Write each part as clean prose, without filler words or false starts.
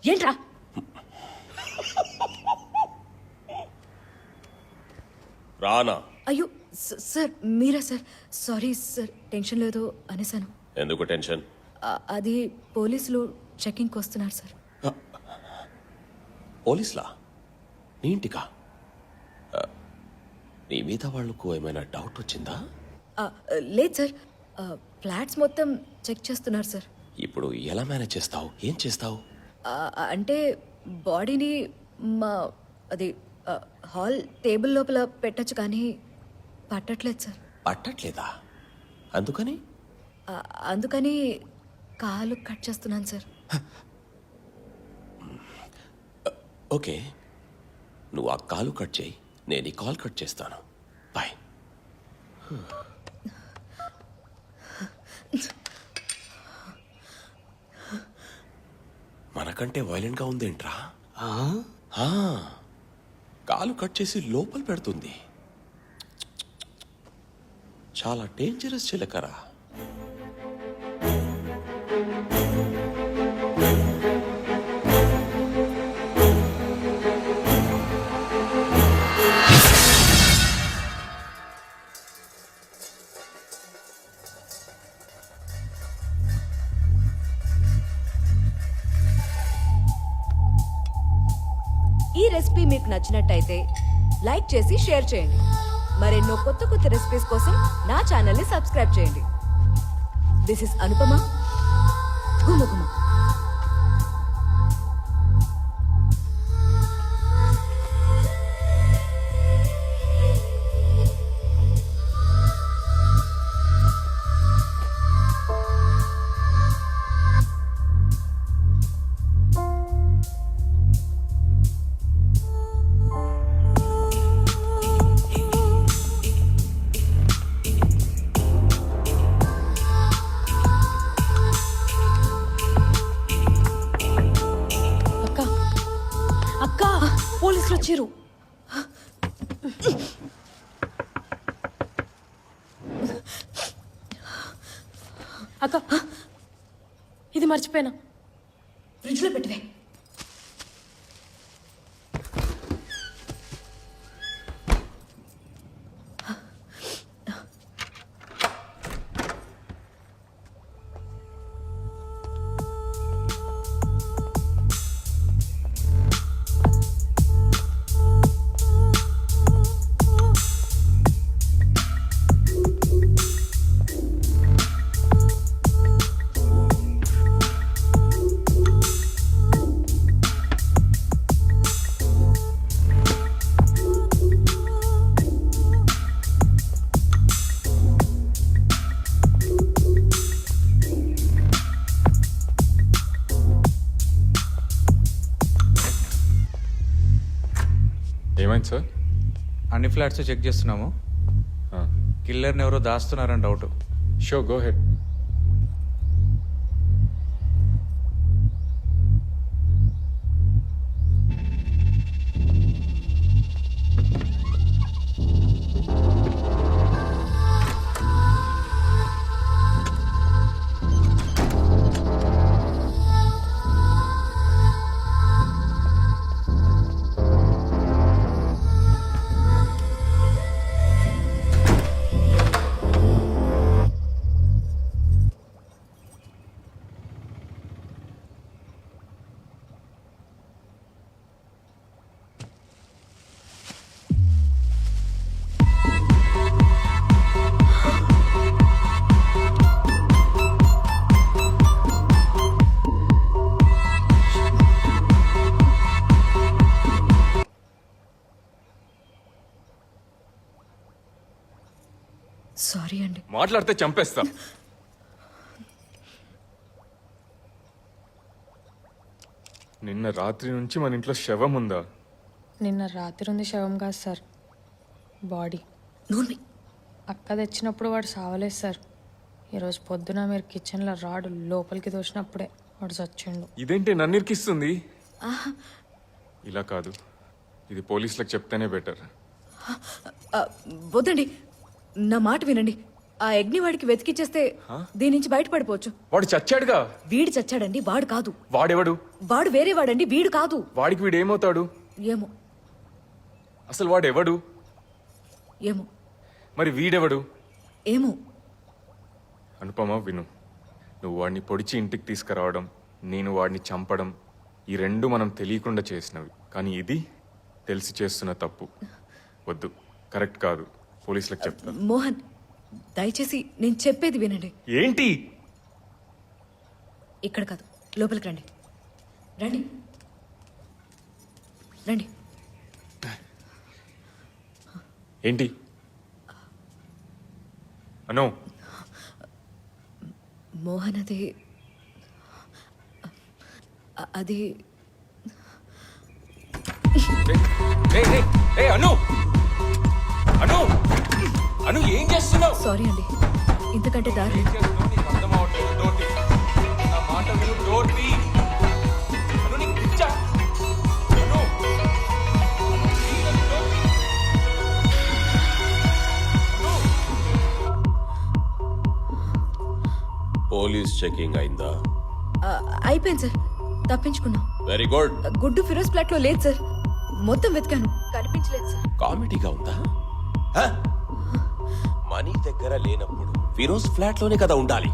ఏంట్రా? రానా? అయ్యో సార్, మీరా sir? Sorry sir, tension లేదు అనేసాను. ఎందుకు టెన్షన్? అది పోలీసులు చెకింగ్కి వస్తున్నారు సార్. పోలీసులా? నీ ఇంటికా? నీ మీద వాళ్ళకు ఏమైనా డౌట్ వచ్చిందా? లేదు సార్, ఫ్లాట్స్ మొత్తం చెక్ చేస్తున్నారు సార్. ఇప్పుడు ఎలా మేనేజ్ చేస్తావు? ఏం చేస్తావు? అంటే బాడీని మా అది హాల్ టేబుల్ లోపల పెట్టచ్చు, కానీ పట్టట్లేదు సార్. పట్టట్లేదా? అందుకని? అందుకని కాలు కట్ చేస్తున్నాను సార్. ఓకే, నువ్వు ఆ కాలు కట్ చేయి, నేను ఈ కాల్ కట్ చేస్తాను. బాయ్. మనకంటే వైలెంట్గా ఉందేంట్రా? కాలు కట్ చేసి లోపల పెడుతుంది. చాలా డేంజరస్ చిలకరా. ఈ రెసిపీ మీకు నచ్చినట్టయితే లైక్ చేసి షేర్ చేయండి. మరెన్నో కొత్త కొత్త రెసిపీస్ కోసం నా ఛానల్ని సబ్స్క్రైబ్ చేయండి. దిస్ ఇస్ అనుపమ గుమగుమ. పోలీసులు వచ్చారు. అక్క, ఇది మర్చిపోయినా. ఫ్రిడ్జ్ లో పెట్టివే. ఏమైంది సార్? అన్ని ఫ్లాట్స్ చెక్ చేస్తున్నాము. కిల్లర్ని ఎవరో దాస్తున్నారని doubt. So, go ahead. Sorry అండి. మాట్లాడితే చంపేస్తా. నిన్న రాత్రి నుంచి మన ఇంట్లో శవం ఉందా? నిన్న రాత్రి ఉంది శవం కాదు సార్, బాడీ. నూనె అక్క తెచ్చినప్పుడు వాడు సావలేదు సార్. ఈరోజు పొద్దున మీరు కిచెన్లో రాడు లోపలికి దోసినప్పుడే వాడు చచ్చిండు. ఇదేంటి నన్ను ఇరికిస్తుంది? ఇలా కాదు, ఇది పోలీసులకు చెప్తేనే బెటర్. వద్దండి, నా మాట వినండి. ఆ ఎగ్ని వాడికి వెతికిచ్చేస్తే దీని నుంచి బయటపడిపోవచ్చు. వాడు చచ్చాడుగా. వీడు చచ్చాడండి, వాడు కాదు. వాడెవడు? వాడు వేరే వాడండి, వీడు కాదు. వాడికి వీడు ఏమవుతాడు? ఏమో అసలు వాడెవడు? ఏమో మరి వీడెవడు? ఏమో. అనుపమ విను, నువ్వు వాడిని పొడిచి ఇంటికి తీసుకురావడం, నేను వాడిని చంపడం, ఈ రెండు మనం తెలియకుండా చేసినవి. కానీ ఇది తెలిసి చేస్తున్న తప్పు. వద్దు, కరెక్ట్ కాదు. పోలీసులకు చెప్తా. మోహన్, దయచేసి నేను చెప్పేది వినండి. ఏంటి? ఇక్కడ కాదు, లోపలికి రండి. రండి రండి. ఏంటి? అను, మోహన్, అది అను, అను, అను, ఏం చేస్తున్నావు? సారీ అండి, ఇంతకంటే దారి అర్థం అవట్లేదు. డోర్ తీ. నా మాట విను, డోర్ తీ. అను, నీకు పిచ్చా? అను, ప్లీజ్ అను, డోర్ తీ. పోలీస్ చెకింగ్ అయిందా? అయిపోయింది సార్, తప్పించుకున్నాం. Very good. గుడ్డు ఫిరోజ్ ఫ్లాట్ లో లేదు సార్, మొత్తం వెతికాను, కనిపించలేదు సార్. కామెడీగా ఉందా? హ? మనీ దగ్గర లేనప్పుడు ఫిరోజ్ ఫ్లాట్ లోనే కదా ఉండాలి.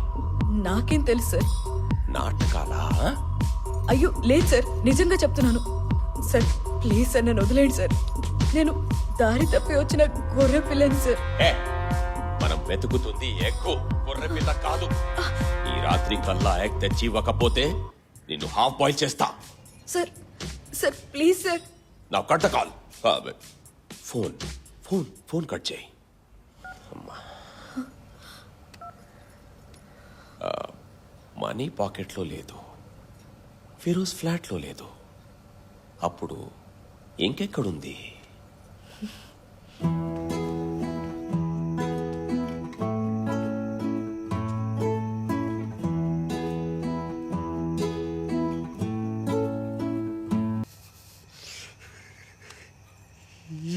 నాకేం తెలుసు సార్. నాటకాలా? అయ్యో లేదు సార్, నిజంగా చెప్తున్నాను సార్. ప్లీజ్ సార్, నన్ను వదిలేండి సార్. నేను దారి తప్పి వచ్చిన గొర్రె పిల్లని సార్. ఏ, మనం వెతుకుతుంది ఎగ్గు, గొర్రె పిల్ల కాదు. ఈ రాత్రి కల్లా ఎగ్ తెచ్చి ఇవ్వకపోతే నిన్ను హాఫ్ బాయిల్ చేస్తా. Sir sir please sir. నా కట్ట call. Phone phone phone cut చేయి. అమ్మా. మనీ పాకెట్లో లేదు, ఫిరోజ్ ఫ్లాట్లో లేదు. అప్పుడు ఇంకెక్కడుంది?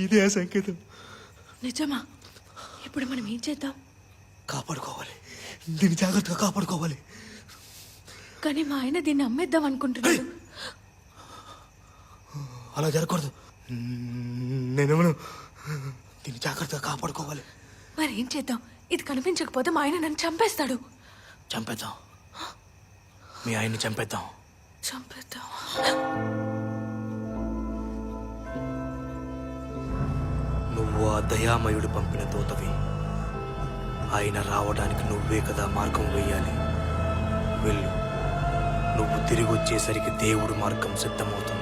ఇదే సంకేతం. నిజమా? ఇప్పుడు మనం ఏం చేద్దాం? కాపాడుకోవాలి, దీన్ని జాగ్రత్తగా కాపాడుకోవాలి. కానీ మా ఆయన దీన్ని అమ్మేద్దాం అనుకుంటున్నాడు. అలా జరగకూడదు. నేనేమను, దీన్ని జాగ్రత్తగా కాపాడుకోవాలి. మరి ఏం చేద్దాం? ఇది కనిపించకపోతే మా ఆయన నన్ను చంపేస్తాడు. చంపేద్దాం, మీ ఆయన్ని చంపేద్దాం. చంపేద్దాం. నువ్వు ఆ దయామయుడు పంపిన దూతవి. ఆయన రావడానికి నువ్వే కదా మార్గం వేయాలి. వెళ్ళు, నువ్వు తిరిగి వచ్చేసరికి దేవుడు మార్గం సిద్ధమవుతుంది.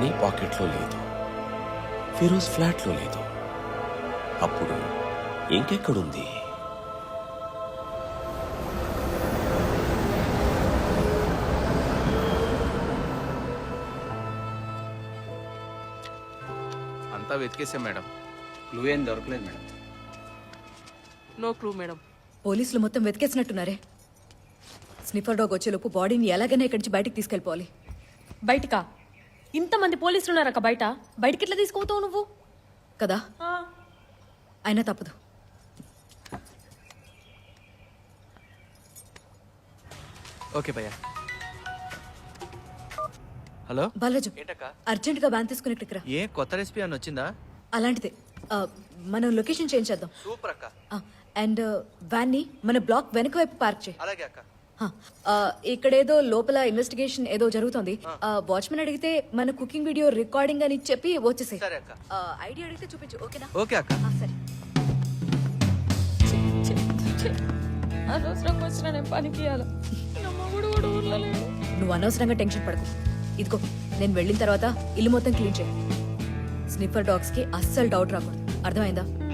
మనీ పాకెట్లో లేదు, ఫిరోజ్ ఫ్లాట్లో లేదు. అప్పుడు ఇంకెక్కడుంది? అంతా వెతికేసాం మేడం. క్లూ ఏం దొరకలేదు మేడం. No clue madam. పోలీసులు మొత్తం వెతికేసినట్టున్నారే. స్నిఫర్ డాగ్ వచ్చేలోపు బాడీని ఎలాగైనా ఇక్కడి నుంచి బయటికి తీసుకెళ్ళిపోవాలి. బయటికా? ఇంతమంది పోలీసులు ఉన్నారక్క బయట, బయటికి ఎట్లా తీసుకుపోతావు నువ్వు? కదా, అయినా తప్పదు. ఓకే భయ్యా. హలో బాలాజు, ఏంటక్క? అర్జెంటుగా వ్యాన్ తీసుకుని ఇక్కడికి రా. ఏ కొత్త రెసిపీ అని వచ్చిందా? అలాంటిదే. మనం లొకేషన్ చేంజ్ చేద్దాం. సూపర్ అక్క. అండ్ వ్యాన్ని మన బ్లాక్ వెనక వైపు పార్క్ చేయి. అలాగే అక్క. ఇక్కడేదో లోపల ఇన్వెస్టిగేషన్ ఏదో జరుగుతుంది. వాచ్మెన్ అడిగితే మన కుకింగ్ వీడియో రికార్డింగ్ అని చెప్పి వచ్చేసాయి. సరే అక్క. ఐడియా అడిగితే చూపించు, ఓకేనా? ఓకే అక్క. సరే. అనవసరంగా వచ్చిన నేను పనికి ఇవ్వాలి. నువ్వు అనవసరంగా టెన్షన్ పడకు. ఇదిగో, నేను వెళ్ళిన తర్వాత ఇల్లు మొత్తం క్లీన్ చేయి. స్నిఫర్ డాగ్స్ కి అస్సలు డౌట్ రాకూడదు, అర్థమైందా?